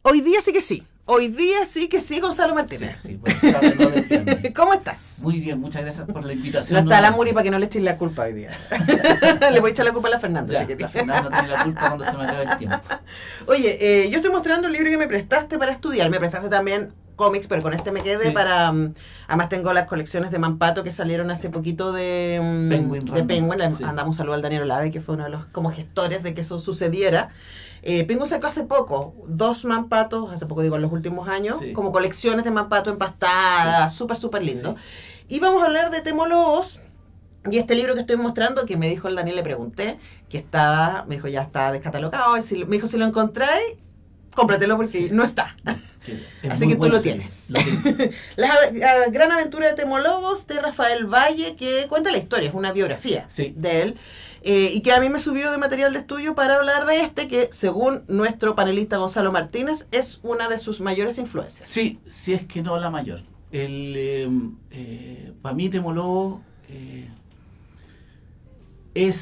Hoy día sí que sí. Hoy día sí que sí, Gonzalo Martínez. Sí, pues, no ¿Cómo estás? Muy bien, muchas gracias por la invitación. No está la Muri para que no le eches la culpa hoy día. Le voy a echar la culpa a la Fernanda. Ya, la Fernanda tiene la culpa cuando se me acabe el tiempo. Oye, yo estoy mostrando el libro que me prestaste para estudiar. Me prestaste también cómics, pero con este me quedé para... además tengo las colecciones de Mampato que salieron hace poquito de Penguin. Sí. Andamos un saludo al Daniel Olave, que fue uno de los como gestores de que eso sucediera. Penguin sacó hace poco 2 Mampatos, hace poco digo en los últimos años, como colecciones de Mampato empastadas, súper lindo. Y vamos a hablar de Temo Lobos. Y este libro que estoy mostrando, que me dijo el Daniel, le pregunté, que estaba, me dijo ya está descatalogado, y me dijo si lo encontráis, cómpratelo porque no está. Así que tú lo tienes. La gran aventura de Temo Lobos, de Rafael Valle, que cuenta la historia, es una biografía de él. Y que a mí me subió de material de estudio para hablar de este, que según nuestro panelista Gonzalo Martínez, es una de sus mayores influencias. Sí, si es que no la mayor. Para mí Temo Lobos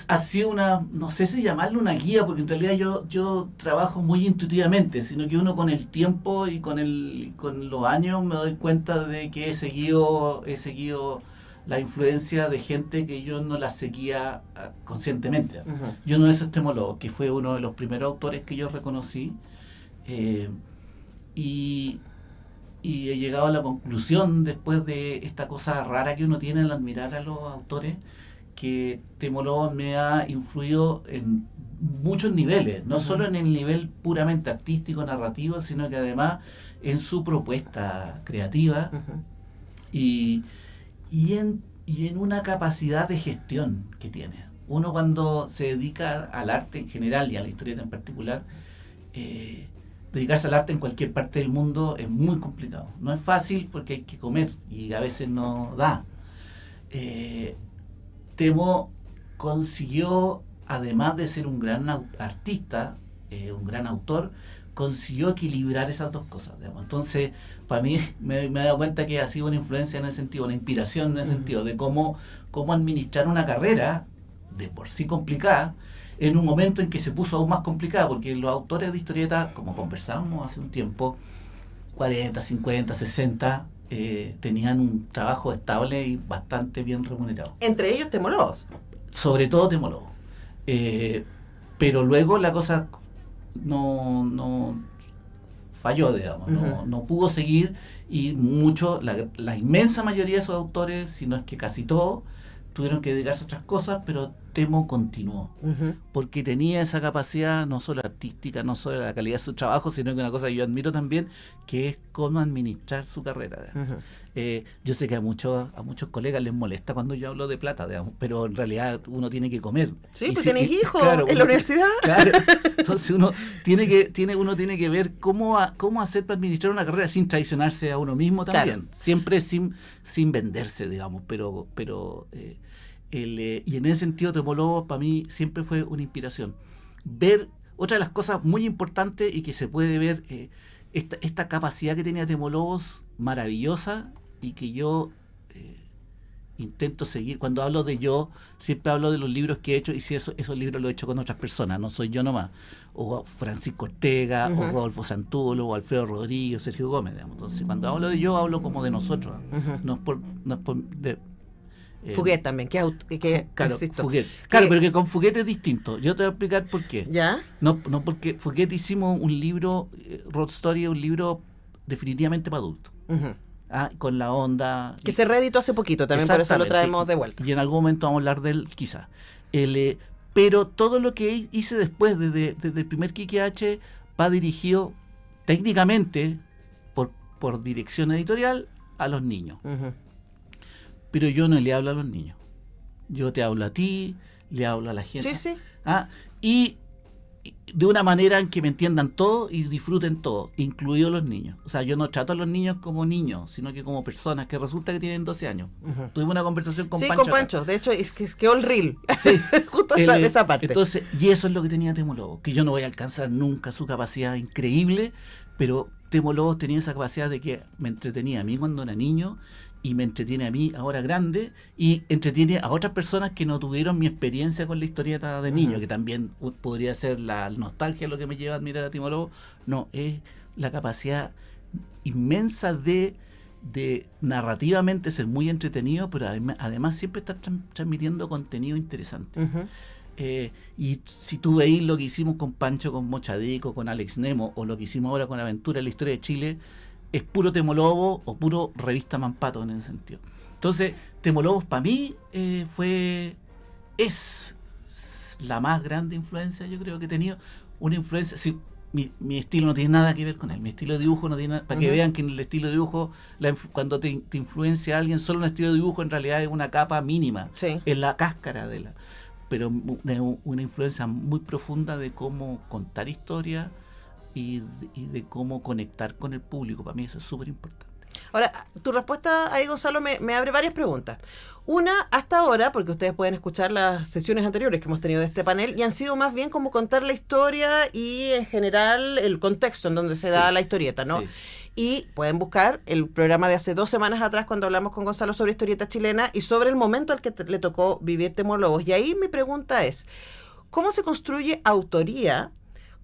ha sido una, no sé si llamarlo una guía, porque en realidad yo trabajo muy intuitivamente, sino que uno con el tiempo y con los años me doy cuenta de que he seguido la influencia de gente que yo no la seguía conscientemente. Y uno de esos Temo Lobos, que fue uno de los primeros autores que yo reconocí, y he llegado a la conclusión, después de esta cosa rara que uno tiene al admirar a los autores, que Temo Lobos me ha influido en muchos niveles, no solo en el nivel puramente artístico, narrativo, sino que además en su propuesta creativa y en una capacidad de gestión que tiene. Uno cuando se dedica al arte en general y a la historieta en particular, dedicarse al arte en cualquier parte del mundo es muy complicado. No es fácil porque hay que comer y a veces no da. Temo consiguió, además de ser un gran artista, un gran autor, consiguió equilibrar esas dos cosas, digamos. Entonces, para mí me he dado cuenta que ha sido una influencia en ese sentido, una inspiración en ese sentido, de cómo administrar una carrera de por sí complicada, en un momento en que se puso aún más complicada, porque los autores de historieta, como conversábamos hace un tiempo, 40, 50, 60... tenían un trabajo estable y bastante bien remunerado. Entre ellos Temo Lobos. Sobre todo Temo Lobos. Pero luego la cosa no falló, digamos, no pudo seguir, y la inmensa mayoría de esos autores, si no es que casi todos, tuvieron que dedicarse a otras cosas, pero Temo continuó, porque tenía esa capacidad no solo artística, no solo la calidad de su trabajo, sino que una cosa que yo admiro también, que es cómo administrar su carrera. Yo sé que a muchos colegas les molesta cuando yo hablo de plata, digamos, pero en realidad uno tiene que comer. Sí, pues tenés hijos en la universidad. Claro, entonces uno tiene que ver cómo hacer para administrar una carrera sin traicionarse a uno mismo también, siempre sin venderse, digamos, pero y en ese sentido Temo Lobos para mí siempre fue una inspiración. Ver otra de las cosas muy importantes y que se puede ver, esta capacidad que tenía Temo Lobos, maravillosa, y que yo intento seguir. Cuando hablo de yo, siempre hablo de los libros que he hecho, y si esos libros los he hecho con otras personas, no soy yo nomás, o Francisco Ortega, o Rodolfo Santolo, o Alfredo Rodríguez, o Sergio Gómez, digamos. Entonces cuando hablo de yo, hablo como de nosotros, no es por Fuguet también, claro, Fuguet. Claro, pero que con Fuguet es distinto. Yo te voy a explicar por qué. ¿Ya? No porque Fuguet hicimos un libro, Road Story, un libro definitivamente para adultos. Con la onda... Que se reeditó hace poquito, también por eso lo traemos de vuelta. Y en algún momento vamos a hablar de él, quizás. Pero todo lo que hice después, desde el primer Quique H, va dirigido técnicamente, por dirección editorial, a los niños. Pero yo no le hablo a los niños. Yo te hablo a ti, le hablo a la gente. Sí. Y de una manera en que me entiendan todo y disfruten todo, incluidos los niños. O sea, yo no trato a los niños como niños, sino que como personas, que resulta que tienen 12 años. Tuvimos una conversación con Pancho. Sí, con Pancho. De hecho, es que quedó el reel. Sí. Justo esa parte. Entonces, y eso es lo que tenía Temo Lobos, que yo no voy a alcanzar nunca su capacidad increíble, pero Temo Lobos tenía esa capacidad de que me entretenía a mí cuando era niño, y me entretiene a mí ahora grande y entretiene a otras personas que no tuvieron mi experiencia con la historieta de niño, que también podría ser la nostalgia lo que me lleva a admirar a Timo Lobo. No, es la capacidad inmensa de narrativamente ser muy entretenido, pero además siempre estar transmitiendo contenido interesante. Y si tú veis lo que hicimos con Pancho, con Mochadico, con Alex Nemo, o lo que hicimos ahora con Aventura en la Historia de Chile, es puro Temo Lobo o puro revista Mampato en ese sentido. Entonces, Temo Lobos para mí es la más grande influencia, yo creo que he tenido. Una influencia, sí, mi estilo no tiene nada que ver con él, mi estilo de dibujo no tiene nada, para que vean que en el estilo de dibujo, cuando te influencia alguien, solo un estilo de dibujo en realidad es una capa mínima, es la cáscara de la... Pero una influencia muy profunda de cómo contar historia y de cómo conectar con el público. Para mí eso es súper importante. Ahora, tu respuesta ahí, Gonzalo, me abre varias preguntas. Una, hasta ahora, porque ustedes pueden escuchar las sesiones anteriores que hemos tenido de este panel, y han sido más bien como contar la historia y en general el contexto en donde se da la historieta, ¿no? Sí. Y pueden buscar el programa de hace 2 semanas atrás cuando hablamos con Gonzalo sobre historieta chilena y sobre el momento al que le tocó vivir Temo Lobos. Y ahí mi pregunta es, ¿cómo se construye autoría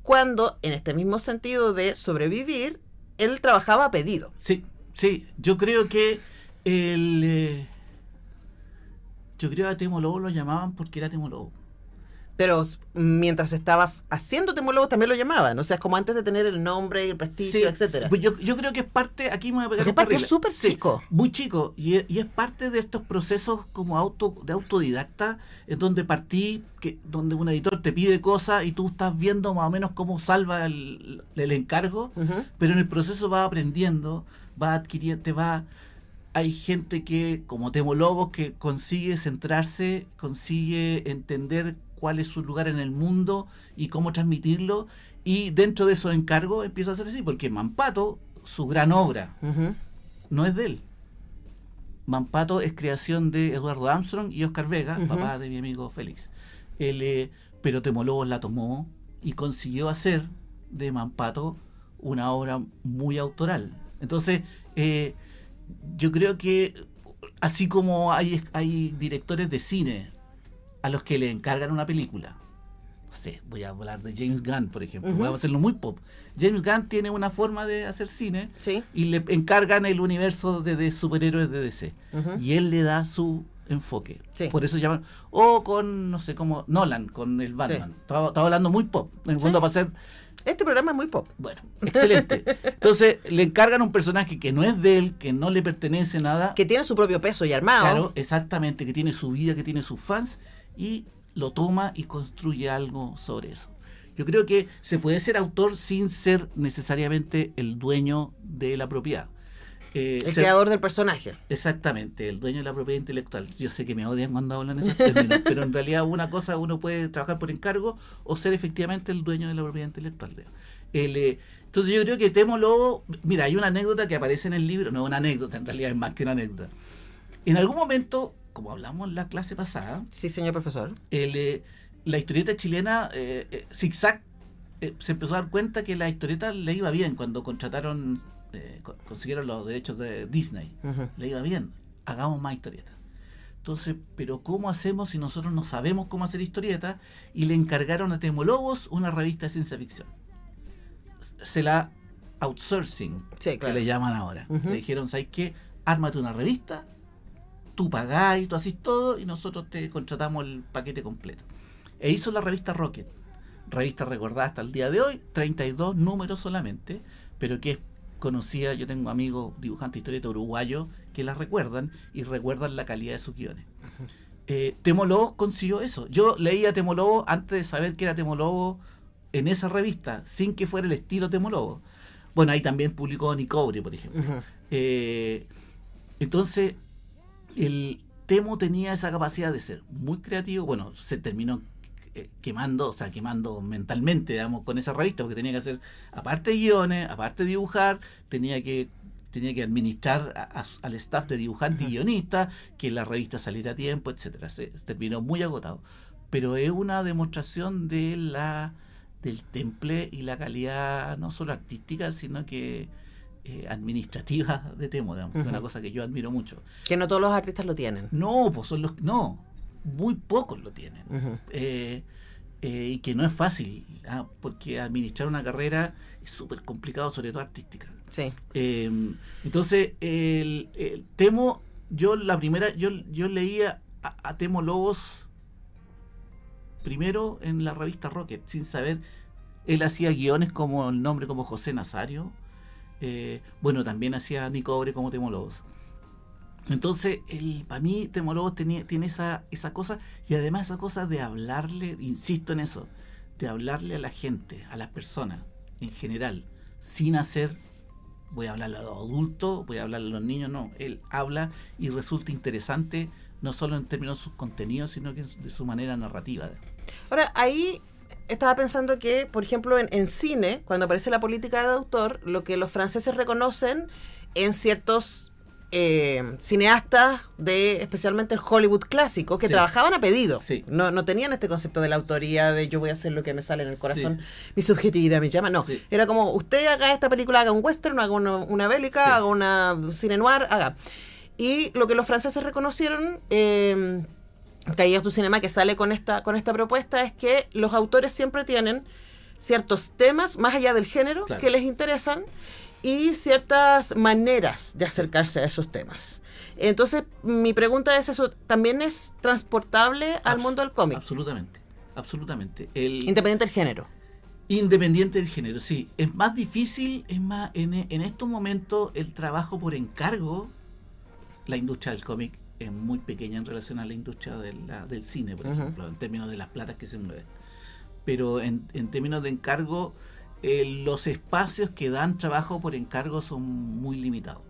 cuando, en este mismo sentido de sobrevivir, él trabajaba a pedido? Sí, yo creo que yo creo que a Temo Lobo lo llamaban porque era Temo Lobo. Pero mientras estaba haciendo Temo Lobo también lo llamaban, o sea, es como antes de tener el nombre, el prestigio, etcétera. Pues yo creo que es parte, aquí me voy a pegar un parte súper chico. Muy chico, y es parte de estos procesos como de autodidacta, en donde donde un editor te pide cosas y tú estás viendo más o menos cómo salva el encargo, pero en el proceso vas aprendiendo, vas adquiriendo, hay gente que, como Temo Lobos, que consigue centrarse, consigue entender cuál es su lugar en el mundo y cómo transmitirlo, y dentro de esos encargos empieza a ser así, porque Mampato, su gran obra, no es de él. Mampato es creación de Eduardo Armstrong y Oscar Vega, papá de mi amigo Félix. Pero Temo Lobos la tomó y consiguió hacer de Mampato una obra muy autoral. Entonces, yo creo que así como hay directores de cine a los que le encargan una película, no sé, voy a hablar de James Gunn, por ejemplo, voy a hacerlo muy pop. James Gunn tiene una forma de hacer cine y le encargan el universo de superhéroes de DC y él le da su enfoque. Por eso llaman, o con, no sé, como Nolan, con el Batman. Estaba hablando muy pop, en el fondo para hacer... Este programa es muy pop. Bueno, excelente. Entonces, le encargan un personaje que no es de él, que no le pertenece nada. Que tiene su propio peso y armado. Claro, exactamente, que tiene su vida, que tiene sus fans, y lo toma y construye algo sobre eso. Yo creo que se puede ser autor sin ser necesariamente el dueño de la propiedad. El creador del personaje. Exactamente, el dueño de la propiedad intelectual. Yo sé que me odian cuando hablan esos términos, pero en realidad una cosa, uno puede trabajar por encargo o ser efectivamente el dueño de la propiedad intelectual. Entonces yo creo que Temo Lobo, mira, hay una anécdota que aparece en el libro, no una anécdota, en realidad es más que una anécdota. En algún momento, como hablamos en la clase pasada, sí, señor profesor, la historieta chilena, Zigzag, se empezó a dar cuenta que la historieta le iba bien cuando consiguieron los derechos de Disney. Le iba bien, hagamos más historietas. Entonces, pero ¿cómo hacemos si nosotros no sabemos cómo hacer historietas? Y le encargaron a Temo Lobos una revista de ciencia ficción. Se la outsourcing, que le llaman ahora. Le dijeron, ¿sabes qué? Ármate una revista, tú pagás y tú haces todo y nosotros te contratamos el paquete completo. E hizo la revista Rocket, revista recordada hasta el día de hoy, 32 números solamente, pero que es conocida. Yo tengo amigos dibujantes historietas uruguayos que la recuerdan y recuerdan la calidad de sus guiones. Temo Lobo consiguió eso. Yo leía Temo Lobo antes de saber que era Temo Lobo en esa revista, sin que fuera el estilo Temo Lobo. Bueno, ahí también publicó Nicobre, por ejemplo. Entonces, el Temo tenía esa capacidad de ser muy creativo. Bueno, se terminó quemando mentalmente, digamos, con esa revista, porque tenía que hacer, aparte de guiones, aparte de dibujar, tenía que administrar al staff de dibujante y guionista, que la revista saliera a tiempo, etcétera. Se terminó muy agotado. Pero es una demostración del temple y la calidad no solo artística, sino que administrativa de Temo, digamos, que es una cosa que yo admiro mucho. Que no todos los artistas lo tienen. No, pues muy pocos lo tienen. Y que no es fácil, porque administrar una carrera es súper complicado, sobre todo artística. Sí. Entonces, el Temo, yo leía a Temo Lobos primero en la revista Rocket, sin saber. Él hacía guiones como el nombre, como José Nazario. Bueno, también hacía Nico Obre como Temo Lobos. Entonces, para mí, Temo Lobos tiene esa cosa, y además esa cosa de hablarle, insisto en eso, de hablarle a la gente, a las personas en general, sin hacer, voy a hablarle a los adultos, voy a hablarle a los niños, no. Él habla y resulta interesante, no solo en términos de sus contenidos, sino que de su manera narrativa. Ahora, ahí estaba pensando que, por ejemplo, en cine, cuando aparece la política de autor, lo que los franceses reconocen en ciertos cineastas especialmente el Hollywood clásico, que trabajaban a pedido. Sí. No tenían este concepto de la autoría, de yo voy a hacer lo que me sale en el corazón, mi subjetividad me llama. No, era como, usted haga esta película, haga un western, haga una bélica, haga una cine noir, haga. Y lo que los franceses reconocieron, Cahiers du Cinéma, que sale con esta propuesta, es que los autores siempre tienen ciertos temas, más allá del género, que les interesan, y ciertas maneras de acercarse a esos temas. Entonces, mi pregunta es, ¿eso también es transportable al mundo del cómic? Absolutamente. Independiente del género. Independiente del género, sí. Es más difícil, en estos momentos, el trabajo por encargo. La industria del cómic es muy pequeña en relación a la industria del cine, por ejemplo, en términos de las platas que se mueven. Pero en términos de encargo, los espacios que dan trabajo por encargo son muy limitados.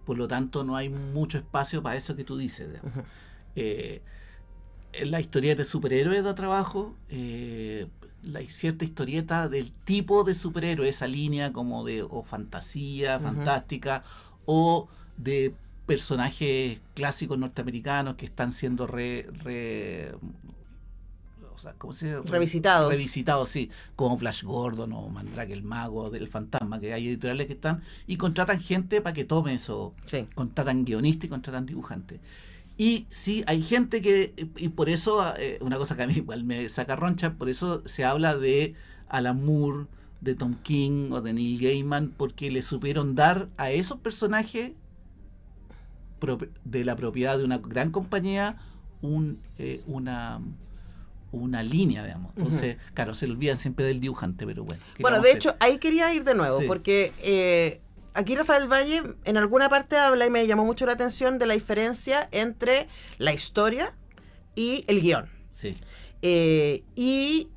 Por lo tanto, no hay mucho espacio para eso que tú dices. La historieta de superhéroes da trabajo, la cierta historieta del tipo de superhéroe, esa línea como o fantasía, fantástica, o de personajes clásicos norteamericanos que están siendo revisitados, sí, como Flash Gordon o Mandrake el Mago, del Fantasma, que hay editoriales que están y contratan gente para que tome eso. Sí. Contratan guionistas y contratan dibujantes. Y sí, hay gente y por eso, una cosa que a mí igual me saca roncha, por eso se habla de Alan Moore, de Tom King o de Neil Gaiman, porque le supieron dar a esos personajes de la propiedad de una gran compañía una línea, digamos. Entonces, claro, se olvidan siempre del dibujante, pero bueno. Bueno, de hecho, ahí quería ir de nuevo, porque aquí Rafael Valle en alguna parte habla, y me llamó mucho la atención, de la diferencia entre la historia y el guión. Sí. Y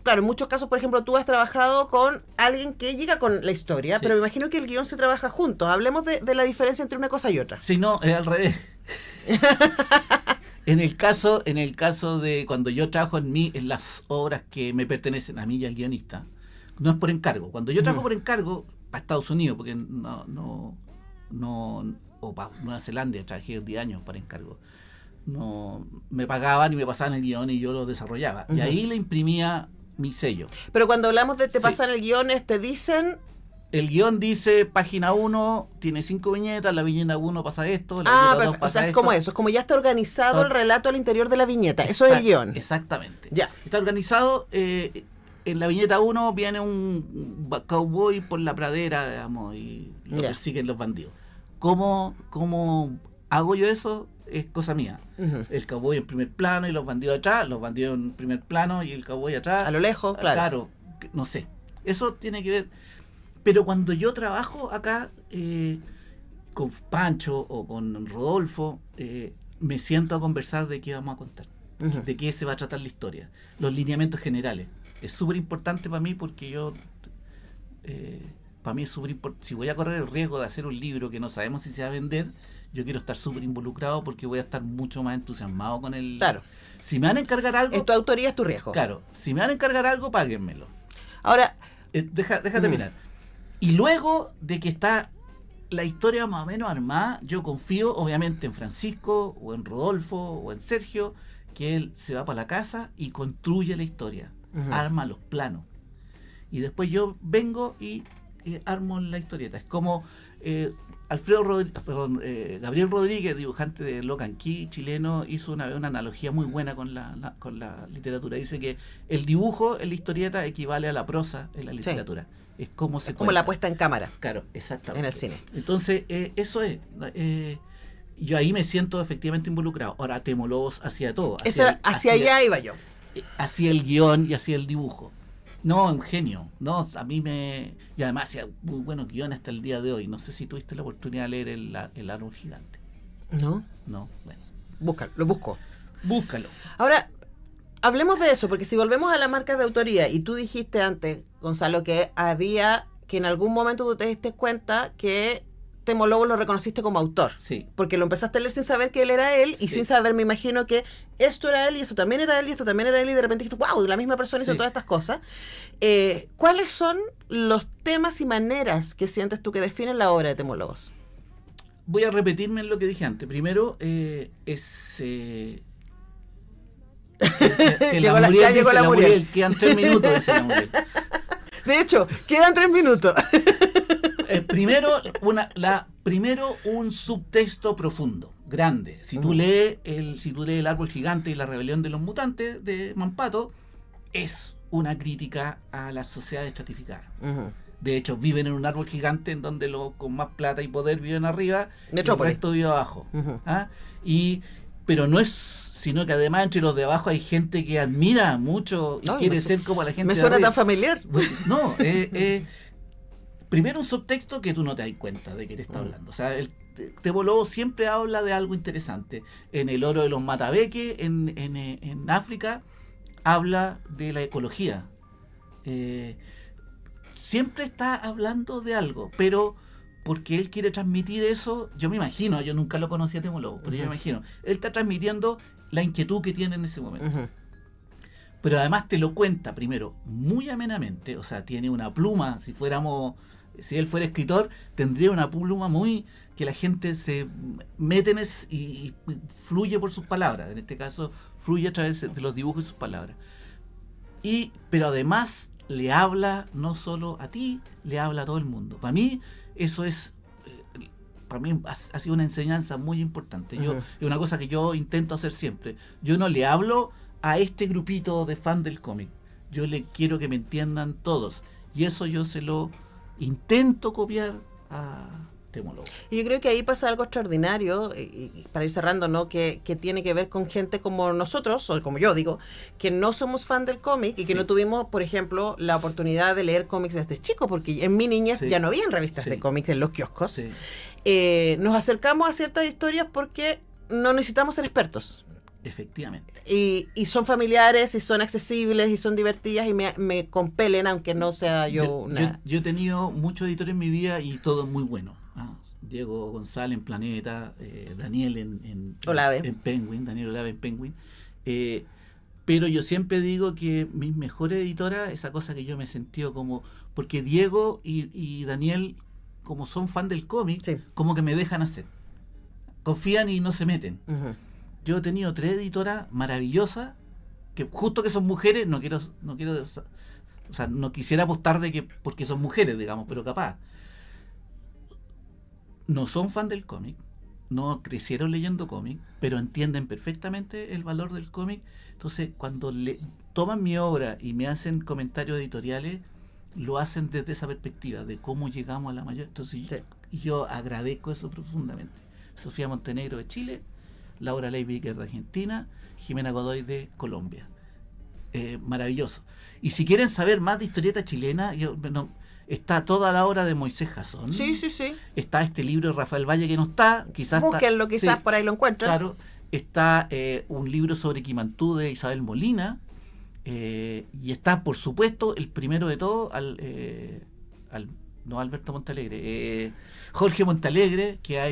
claro, en muchos casos, por ejemplo, tú has trabajado con alguien que llega con la historia, pero me imagino que el guión se trabaja juntos. Hablemos de la diferencia entre una cosa y otra. Sí, no, es al revés. En el caso de cuando yo trabajo en las obras que me pertenecen a mí y al guionista, no es por encargo. Cuando yo trabajo por encargo, para Estados Unidos, porque o para Nueva Zelanda, trabajé 10 años para encargo, no me pagaban y me pasaban el guión y yo lo desarrollaba. Y ahí le imprimía mi sello. Pero cuando hablamos de te pasan el guión, te dicen... El guión dice, página 1, tiene 5 viñetas, la viñeta 1 pasa esto, la viñeta 2 pasa esto. O sea, es como eso, es como ya está organizado el relato al interior de la viñeta, eso es el guión. Exactamente. Ya. Está organizado, en la viñeta 1 viene un cowboy por la pradera, digamos, y lo persiguen los bandidos. ¿Cómo hago yo eso? Es cosa mía. El cowboy en primer plano y los bandidos atrás, los bandidos en primer plano y el cowboy atrás. A lo lejos, claro. Claro, no sé. Eso tiene que ver... Pero cuando yo trabajo acá con Pancho o con Rodolfo, me siento a conversar de qué vamos a contar, de qué se va a tratar la historia, los lineamientos generales. Es súper importante para mí porque para mí es súper importante. Si voy a correr el riesgo de hacer un libro que no sabemos si se va a vender, yo quiero estar súper involucrado porque voy a estar mucho más entusiasmado con el... Claro. Si me van a encargar algo... Es tu autoría, es tu riesgo. Claro. Si me van a encargar algo, páguenmelo. Ahora... Déjate mirar. Y luego de que está la historia más o menos armada, yo confío obviamente en Francisco o en Rodolfo o en Sergio, que él se va para la casa y construye la historia, arma los planos. Y después yo vengo y armo la historieta. Es como Gabriel Rodríguez, dibujante de Lock and Key chileno, hizo una analogía muy buena con la literatura. Dice que el dibujo en la historieta equivale a la prosa en la literatura. Sí. Es como la puesta en cámara. Claro, exactamente. En el cine. Entonces, eso es. Yo ahí me siento efectivamente involucrado. Ahora, Temolobos hacía todo. Hacia allá iba yo. Hacía el guión y hacía el dibujo. No, un genio. No, a mí y además hacía muy buenos guiones hasta el día de hoy. No sé si tuviste la oportunidad de leer el árbol gigante. No. No, bueno. Lo busco. Búscalo. Ahora, hablemos de eso, porque si volvemos a la marca de autoría, y tú dijiste antes, Gonzalo, que en algún momento tú te diste cuenta que Temolobos lo reconociste como autor. Sí. Porque lo empezaste a leer sin saber que él era él, y sin saber, me imagino, que esto era él, y esto también era él, y esto también era él, y de repente dijiste, wow, la misma persona hizo todas estas cosas. ¿Cuáles son los temas y maneras que sientes tú que definen la obra de Temolobos? Voy a repetirme en lo que dije antes. Primero, que llegó la Muriel. Quedan 3 minutos, dice la Muriel. De hecho, quedan 3 minutos. Primero, un subtexto profundo, grande. Si tú lees el árbol gigante y la rebelión de los mutantes de Manpato, es una crítica a las sociedades estratificadas. De hecho, viven en un árbol gigante en donde los con más plata y poder viven arriba y el resto vive abajo. Pero no es, sino que además entre los de abajo hay gente que admira mucho y quiere ser como la gente de arriba. Me suena tan familiar. No, primero un subtexto que tú no te das cuenta de que te está hablando. O sea, el Temolobos siempre habla de algo interesante. En El oro de los Matabeques, en África, habla de la ecología. Siempre está hablando de algo, pero porque él quiere transmitir eso, yo me imagino, yo nunca lo conocí a Temolobos, pero yo me imagino, él está transmitiendo la inquietud que tiene en ese momento. Pero además te lo cuenta primero muy amenamente, o sea, tiene una pluma, si él fuera escritor, tendría una pluma muy que la gente se mete en y fluye por sus palabras. En este caso, fluye a través de los dibujos y sus palabras. Pero además le habla no solo a ti, le habla a todo el mundo. Para mí, eso es... Para mí ha sido una enseñanza muy importante. Es una cosa que yo intento hacer siempre. Yo no le hablo a este grupito de fan del cómic. Yo le quiero que me entiendan todos. Y eso yo se lo intento copiar a Temolobos. Y yo creo que ahí pasa algo extraordinario, y para ir cerrando, ¿no? Que tiene que ver con gente como nosotros, o como yo digo, que no somos fan del cómic y que no tuvimos, por ejemplo, la oportunidad de leer cómics desde chico, porque en mi niñez ya no habían revistas de cómics en los kioscos. Nos acercamos a ciertas historias porque no necesitamos ser expertos. Efectivamente. Y son familiares, y son accesibles, y son divertidas, y me compelen, aunque no sea yo he tenido muchos editores en mi vida y todos muy buenos. Diego González en Planeta, Daniel en Penguin, Daniel Olave en Penguin. Pero yo siempre digo que mis mejores editoras, esa cosa que yo me he sentido como... Porque Diego y Daniel, como son fan del cómic, como que me dejan hacer. Confían y no se meten. Yo he tenido 3 editoras maravillosas, que justo que son mujeres, no quisiera apostar de que porque son mujeres, digamos, pero capaz. No son fan del cómic, no crecieron leyendo cómic, pero entienden perfectamente el valor del cómic. Entonces, cuando toman mi obra y me hacen comentarios editoriales, lo hacen desde esa perspectiva, de cómo llegamos a la mayor. Entonces, yo agradezco eso profundamente. Sofía Montenegro de Chile, Laura Leibiker de Argentina, Jimena Godoy de Colombia. Maravilloso. Y si quieren saber más de historieta chilena, está toda la obra de Moisés Jasón. Sí. Está este libro de Rafael Valle que no está. Búsquenlo, quizás por ahí lo encuentran. Claro. Está un libro sobre Quimantú de Isabel Molina. Y está, por supuesto, el primero de todo, no Alberto Montalegre, Jorge Montalegre, que ha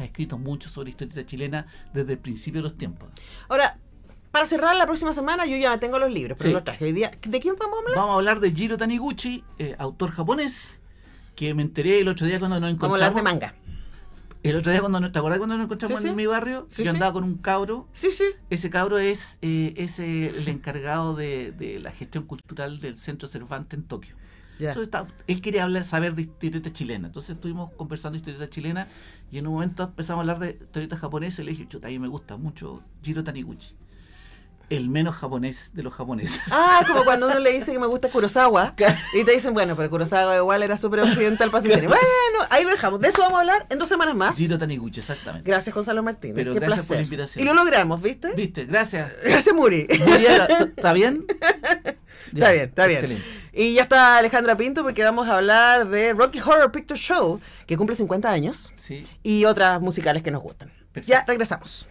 escrito mucho sobre historieta chilena desde el principio de los tiempos. Ahora, para cerrar la próxima semana, yo ya tengo los libros, pero los traje hoy día. ¿De quién vamos a hablar? Vamos a hablar de Jiro Taniguchi, autor japonés, que me enteré el otro día cuando nos encontramos. Vamos a hablar de manga. El otro día, ¿te acordás cuando nos encontramos en mi barrio? Yo andaba con un cabro. Ese cabro es el encargado de la gestión cultural del Centro Cervantes en Tokio. Ya. Entonces, él quería saber de historieta chilena. Entonces estuvimos conversando de historieta chilena y en un momento empezamos a hablar de historieta japonesa y le dije, chuta, a mí me gusta mucho Jiro Taniguchi. El menos japonés de los japoneses. Ah, como cuando uno le dice que me gusta Kurosawa y te dicen, bueno, pero Kurosawa igual era súper occidental para su cine. Bueno, ahí lo dejamos. De eso vamos a hablar en 2 semanas más. Jiro Taniguchi, exactamente. Gracias, Gonzalo Martínez. Pero qué gracias placer. por la invitación. Y lo logramos, ¿viste? ¿Viste? Gracias. Gracias, Muri. ¿Está bien? Está bien, está bien. Excelente. Y ya está Alejandra Pinto porque vamos a hablar de Rocky Horror Picture Show, que cumple 50 años, Sí. y otras musicales que nos gustan. Perfecto. Ya regresamos.